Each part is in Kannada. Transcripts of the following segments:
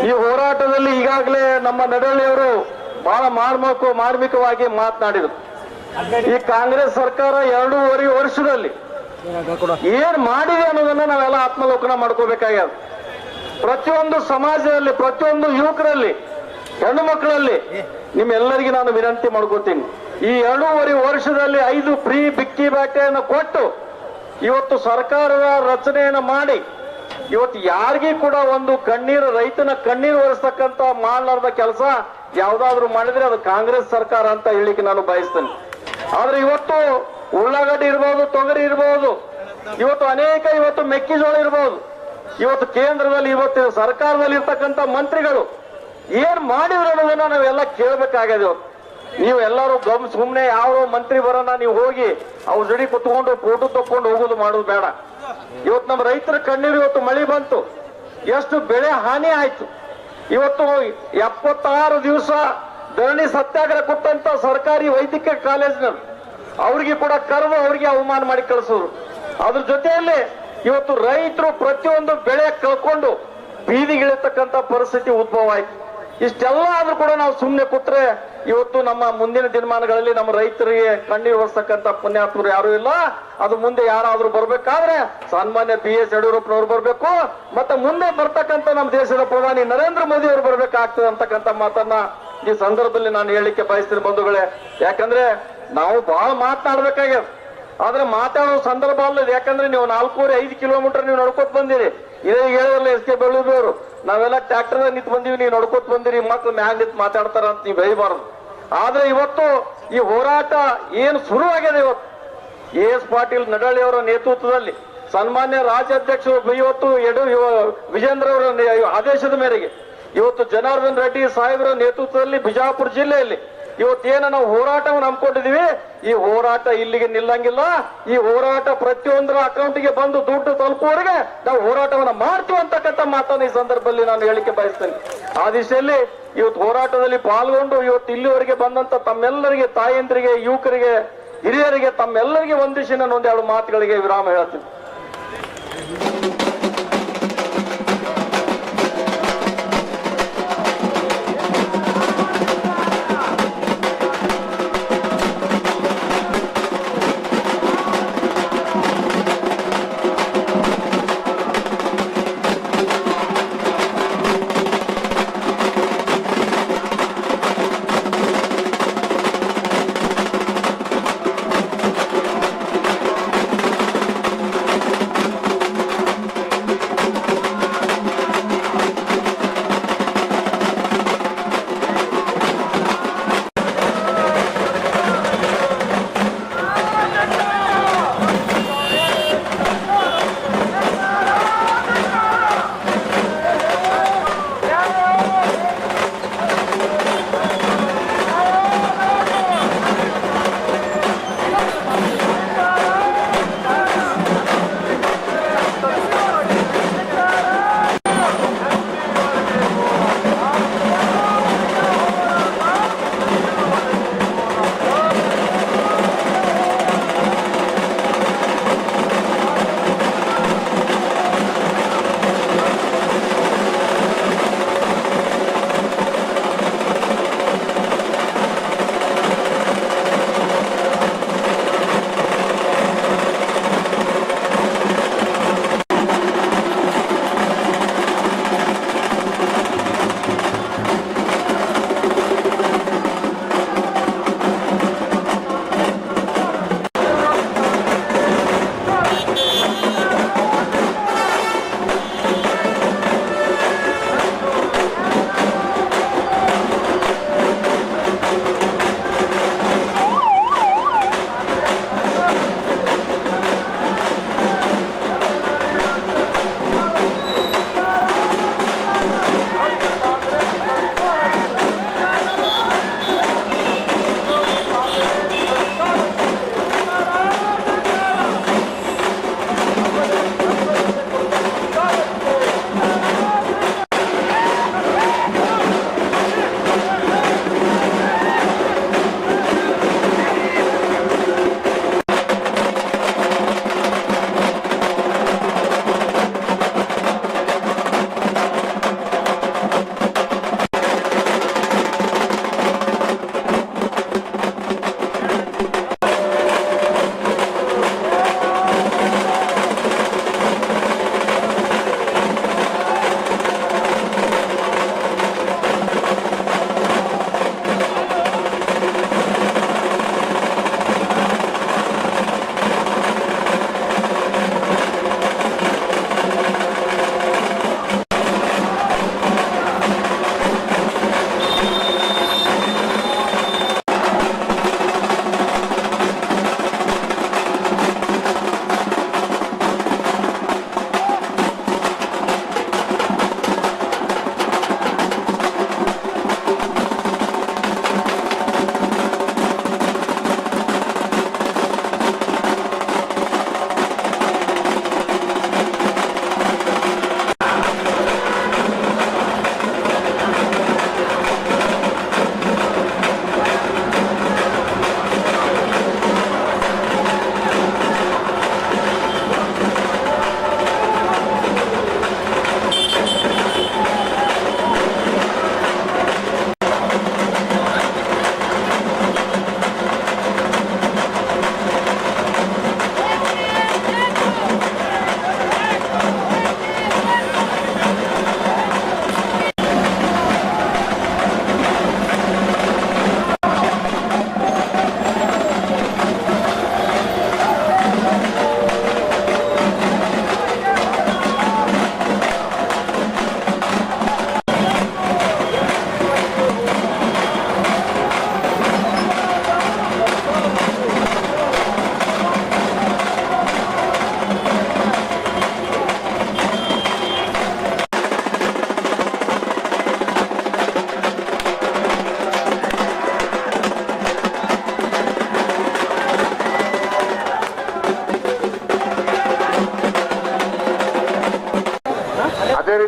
ಈ ಹೋರಾಟದಲ್ಲಿ ಈಗಾಗಲೇ ನಮ್ಮ ನಡಹಳ್ಳಿಯವರು ಬಹಳ ಮಾರ್ಮಿಕವಾಗಿ ಮಾತನಾಡಿದರು. ಈ ಕಾಂಗ್ರೆಸ್ ಸರ್ಕಾರ 2.5 ವರ್ಷದಲ್ಲಿ ಏನ್ ಮಾಡಿದೆ ಅನ್ನೋದನ್ನ ನಾವೆಲ್ಲ ಆತ್ಮಲೋಕನ ಮಾಡ್ಕೋಬೇಕಾಗ್ಯದ. ಪ್ರತಿಯೊಂದು ಸಮಾಜದಲ್ಲಿ, ಪ್ರತಿಯೊಂದು ಯುವಕರಲ್ಲಿ, ಹೆಣ್ಣು ಮಕ್ಕಳಲ್ಲಿ ನಿಮ್ಮೆಲ್ಲರಿಗೆ ನಾನು ವಿನಂತಿ ಮಾಡ್ಕೋತೀನಿ, ಈ 2.5 ವರ್ಷದಲ್ಲಿ 5 ಫ್ರೀ ಬಿಕ್ಕಿ ಬಾಟೆಯನ್ನು ಕೊಟ್ಟು ಇವತ್ತು ಸರ್ಕಾರದ ರಚನೆಯನ್ನು ಮಾಡಿ ಇವತ್ತು ಯಾರಿಗೂ ಕೂಡ ಒಂದು ರೈತನ ಕಣ್ಣೀರು ಒರೆಸ್ತಕ್ಕಂತ ಮಾಡಲಾರ್ದ ಕೆಲಸ ಯಾವ್ದಾದ್ರು ಮಾಡಿದ್ರೆ ಅದು ಕಾಂಗ್ರೆಸ್ ಸರ್ಕಾರ ಅಂತ ಹೇಳಿಕ್ಕೆ ನಾನು ಬಯಸ್ತೇನೆ. ಆದ್ರೆ ಇವತ್ತು ಉಳ್ಳಾಗಡ್ಡಿ ಇರ್ಬೋದು, ತೊಗರಿ ಇರ್ಬೋದು, ಇವತ್ತು ಅನೇಕ ಮೆಕ್ಕೆಜೋಳ ಇರ್ಬೋದು, ಇವತ್ತು ಕೇಂದ್ರದಲ್ಲಿ ಇವತ್ತು ಸರ್ಕಾರದಲ್ಲಿ ಇರ್ತಕ್ಕಂಥ ಮಂತ್ರಿಗಳು ಏನ್ ಮಾಡಿದ್ರು ಅನ್ನೋದನ್ನ ನಾವೆಲ್ಲ ಕೇಳ್ಬೇಕಾಗಿದೆ. ಇವತ್ತು ನೀವು ಎಲ್ಲರೂ ಸುಮ್ಮನೆ ಯಾವ ಮಂತ್ರಿ ಬರೋಣ ನೀವು ಹೋಗಿ ಅವ್ರ ಜಡಿ ಕುತ್ಕೊಂಡು ಫೋಟೋ ತಕೊಂಡು ಹೋಗೋದು ಮಾಡೋದು ಬೇಡ. ಇವತ್ತು ನಮ್ಮ ರೈತರ ಕಣ್ಣೀರು, ಇವತ್ತು ಮಳೆ ಬಂತು, ಎಷ್ಟು ಬೆಳೆ ಹಾನಿ ಆಯ್ತು. ಇವತ್ತು 76 ದಿವಸ ಧರಣಿ ಸತ್ಯಾಗ್ರಹ ಕೊಟ್ಟಂತ ಸರ್ಕಾರಿ ವೈದ್ಯಕೀಯ ಕಾಲೇಜಿನಲ್ಲಿ ಅವ್ರಿಗೆ ಕೂಡ ಕರೆದು ಅವ್ರಿಗೆ ಅವಮಾನ ಮಾಡಿ ಕಳಿಸೋದು. ಅದ್ರ ಜೊತೆಯಲ್ಲಿ ಇವತ್ತು ರೈತರು ಪ್ರತಿಯೊಂದು ಬೆಳೆ ಕಳ್ಕೊಂಡು ಬೀದಿಗಿಳಿತಕ್ಕಂತ ಪರಿಸ್ಥಿತಿ ಉದ್ಭವ ಆಯ್ತು. ಇಷ್ಟೆಲ್ಲ ಆದ್ರೂ ಕೂಡ ನಾವು ಸುಮ್ಮನೆ ಕೂತ್ರೆ ಇವತ್ತು ನಮ್ಮ ಮುಂದಿನ ದಿನಮಾನಗಳಲ್ಲಿ ನಮ್ಮ ರೈತರಿಗೆ ಕಣ್ಣೀರು ಒರೆಸ್ತಕ್ಕಂಥ ಪುಣ್ಯಾತ್ಮರು ಯಾರು ಇಲ್ಲ. ಅದು ಮುಂದೆ ಯಾರಾದ್ರೂ ಬರ್ಬೇಕಾದ್ರೆ ಸನ್ಮಾನ್ಯ BS ಯಡಿಯೂರಪ್ಪನವ್ರು ಬರ್ಬೇಕು, ಮತ್ತೆ ಮುಂದೆ ಬರ್ತಕ್ಕಂಥ ನಮ್ಮ ದೇಶದ ಪ್ರಧಾನಿ ನರೇಂದ್ರ ಮೋದಿ ಅವರು ಬರ್ಬೇಕಾಗ್ತದೆ ಅಂತಕ್ಕಂಥ ಮಾತನ್ನ ಈ ಸಂದರ್ಭದಲ್ಲಿ ನಾನು ಹೇಳಿಕೆ ಬಯಸ್ತೀನಿ ಬಂಧುಗಳೇ. ಯಾಕಂದ್ರೆ ನಾವು ಬಹಳ ಮಾತನಾಡ್ಬೇಕಾಗ್ಯದ, ಆದ್ರೆ ಮಾತಾಡೋ ಸಂದರ್ಭ ಅಲ್ಲ. ಯಾಕಂದ್ರೆ ನೀವು 4.5 ಕಿಲೋಮೀಟರ್ ನೀವು ನಡ್ಕೊತ್ ಬಂದಿರಿ. ಇದೇ ಹೇಳಿರಲ್ಲ SK ಬೆಳ್ಳೂರು, ನಾವೆಲ್ಲ ಟ್ರ್ಯಾಕ್ಟರ್ ನಿಂತು ಬಂದಿವಿ, ನೀವು ನಡ್ಕೊತ್ ಬಂದಿರಿ, ಮಕ್ಳು ಮ್ಯಾಗ ನಿಂತು ಮಾತಾಡ್ತಾರ ಅಂತ ನೀವು ಬೈಬಾರದು. ಆದ್ರೆ ಇವತ್ತು ಈ ಹೋರಾಟ ಏನು ಶುರುವಾಗಿದೆ, ಇವತ್ತು AS ಪಾಟೀಲ್ ನಡಹಳ್ಳಿ ಅವರ ನೇತೃತ್ವದಲ್ಲಿ ಸನ್ಮಾನ್ಯ ರಾಜ್ಯಾಧ್ಯಕ್ಷರು ಇವತ್ತು ವಿಜೇಂದ್ರ ಅವರ ಆದೇಶದ ಮೇರೆಗೆ ಇವತ್ತು ಜನಾರ್ದನ್ ರೆಡ್ಡಿ ಸಾಹೇಬರ ನೇತೃತ್ವದಲ್ಲಿ ಬಿಜಾಪುರ ಜಿಲ್ಲೆಯಲ್ಲಿ ಇವತ್ತೇನ ನಾವು ಹೋರಾಟವನ್ನು ಹಮ್ಮಿಕೊಂಡಿದೀವಿ. ಈ ಹೋರಾಟ ಇಲ್ಲಿಗೆ ನಿಲ್ಲಂಗಿಲ್ಲ. ಈ ಹೋರಾಟ ಪ್ರತಿಯೊಂದರ ಅಕೌಂಟ್ಗೆ ಬಂದು ದುಡ್ಡು ತಲುಪುವವರೆಗೆ ನಾವು ಹೋರಾಟವನ್ನು ಮಾಡ್ತೀವಿ ಅಂತಕ್ಕಂಥ ಮಾತನ್ನು ಈ ಸಂದರ್ಭದಲ್ಲಿ ನಾನು ಹೇಳಿಕೆ ಬಯಸ್ತೇನೆ. ಆ ದಿಶೆಯಲ್ಲಿ ಇವತ್ತು ಹೋರಾಟದಲ್ಲಿ ಪಾಲ್ಗೊಂಡು ಇವತ್ತು ಇಲ್ಲಿವರೆಗೆ ಬಂದಂತ ತಮ್ಮೆಲ್ಲರಿಗೆ, ತಾಯಂದ್ರಿಗೆ, ಯುವಕರಿಗೆ, ಹಿರಿಯರಿಗೆ, ತಮ್ಮೆಲ್ಲರಿಗೆ ವಂದಿಸಿ ನಾನು ಒಂದೆರಡು ಮಾತುಗಳಿಗೆ ವಿರಾಮ ಹೇಳ್ತೀನಿ.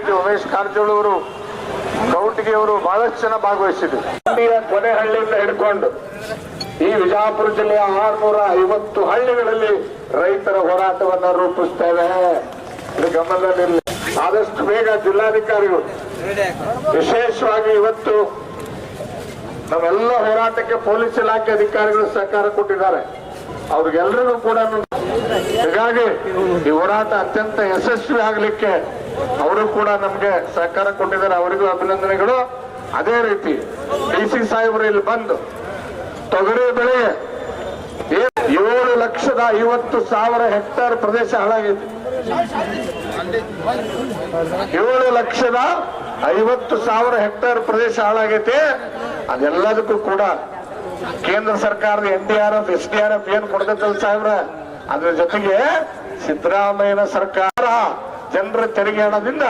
ರೀತಿ ಉಮೇಶ್ ಕಾರಜೋಳ ಅವರು, ಕೌಟಿಗೆ ಅವರು ಬಹಳಷ್ಟು ಜನ ಭಾಗವಹಿಸಿದ್ರು. ಕೊನೆ ಹಳ್ಳಿಯಿಂದ ಹಿಡ್ಕೊಂಡು ಈ ವಿಜಯಪುರ ಜಿಲ್ಲೆಯ 650 ಹಳ್ಳಿಗಳಲ್ಲಿ ರೈತರ ಹೋರಾಟವನ್ನ ರೂಪಿಸ್ತೇವೆ. ಇದು ಗಮನದಲ್ಲಿರಲಿ. ಆದಷ್ಟು ಬೇಗ ಜಿಲ್ಲಾಧಿಕಾರಿಗಳು ವಿಶೇಷವಾಗಿ ಇವತ್ತು ನಾವೆಲ್ಲ ಹೋರಾಟಕ್ಕೆ ಪೊಲೀಸ್ ಇಲಾಖೆ ಅಧಿಕಾರಿಗಳು ಸಹಕಾರ ಕೊಟ್ಟಿದ್ದಾರೆ. ಅವ್ರಿಗೆಲ್ಲರಿಗೂ ಕೂಡ ಹೀಗಾಗಿ ಈ ಹೋರಾಟ ಅತ್ಯಂತ ಯಶಸ್ವಿ ಆಗಲಿಕ್ಕೆ ಅವರು ಕೂಡ ನಮ್ಗೆ ಸಹಕಾರ ಕೊಟ್ಟಿದ್ದಾರೆ. ಅವರಿಗೂ ಅಭಿನಂದನೆಗಳು. ಅದೇ ರೀತಿ DC ಸಾಹೇಬರು ಇಲ್ಲಿ ಬಂದು ತೊಗರಿ ಬೆಳೆ 7,50,000 ಹೆಕ್ಟೇರ್ ಪ್ರದೇಶ ಹಾಳಾಗಿದೆ. 7,50,000 ಹೆಕ್ಟೇರ್ ಪ್ರದೇಶ ಹಾಳಾಗೈತೆ. ಅದೆಲ್ಲದಕ್ಕೂ ಕೂಡ ಕೇಂದ್ರ ಸರ್ಕಾರದ NDRF SDRF ಏನ್ ಕೊಡ್ತೈತಲ್ಲ ಸಾಹೇಬ್ರ, ಅದ್ರ ಜೊತೆಗೆ ಸಿದ್ದರಾಮಯ್ಯನ ಸರ್ಕಾರ ಜನರ ತೆರಿಗೆ ಹಣದಿಂದ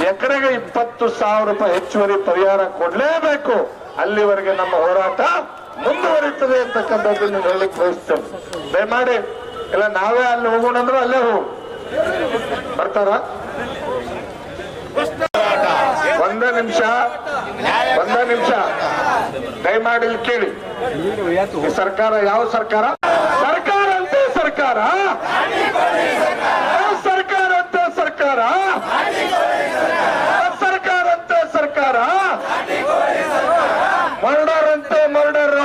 ಎಕರೆಗೆ 20,000 ರೂಪಾಯಿ ಹೆಚ್ಚುವರಿ ಪರಿಹಾರ ಕೊಡ್ಲೇಬೇಕು. ಅಲ್ಲಿವರೆಗೆ ನಮ್ಮ ಹೋರಾಟ ಮುಂದುವರಿತದೆ ಅಂತಕ್ಕಂಥದ್ದನ್ನು ಹೇಳಲಿಕ್ಕೆ ಬಯಸ್ತೇವೆ. ದಯಮಾಡಿ ಇಲ್ಲ ನಾವೇ ಅಲ್ಲಿ ಹೋಗೋಣ ಅಂದ್ರೆ ಅಲ್ಲೇ ಹೋಗು ಬರ್ತಾರ. ಒಂದೇ ನಿಮಿಷ ದಯಮಾಡಿ ಇಲ್ಲಿ ಕೇಳಿ. ಈ ಸರ್ಕಾರ ಯಾವ ಸರ್ಕಾರ? ಸರ್ಕಾರ ಅಂತೆ ಸರ್ಕಾರ, ಸರ್ಕಾರ ಅಂತೆ ಸರ್ಕಾರ, ಸರ್ಕಾರ ಅಂತೆ ಸರ್ಕಾರ, ಮರ್ಡರ್ ಅಂತೆ ಮರ್ಡರ್,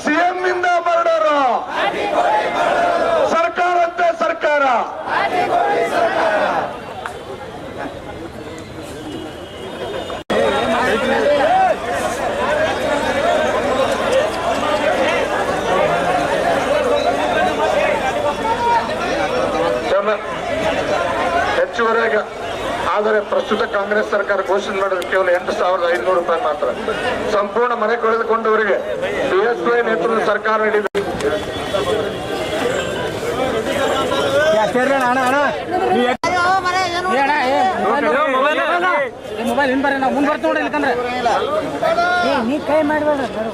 CM ಇಂದ ಮರ್ಡರ್, ಸರ್ಕಾರ ಅಂತೆ ಸರ್ಕಾರ. ಹೆಚ್ಚುವರೆಗೆ ಆದರೆ ಪ್ರಸ್ತುತ ಕಾಂಗ್ರೆಸ್ ಸರ್ಕಾರ ಘೋಷಣೆ ಮಾಡಿದ ಕೇವಲ 8,500 ರೂಪಾಯಿ ಮಾತ್ರ. ಸಂಪೂರ್ಣ ಮನೆ ಕಳೆದುಕೊಂಡವರಿಗೆ BSY ನೇತೃತ್ವದ ಸರ್ಕಾರ ನೀಡಿದೆ. ಮೊಬೈಲ್ ಹಿಂದ್ ಬರ್ರಿ, ನಾವು ಮುಂದೆ ಬರ್ತೀವಿ ನೋಡಿ. ಇಲ್ಲಕಂದ್ರೆ ನೀ ಕೈ ಮಾಡಬೇಡ ಸರ್.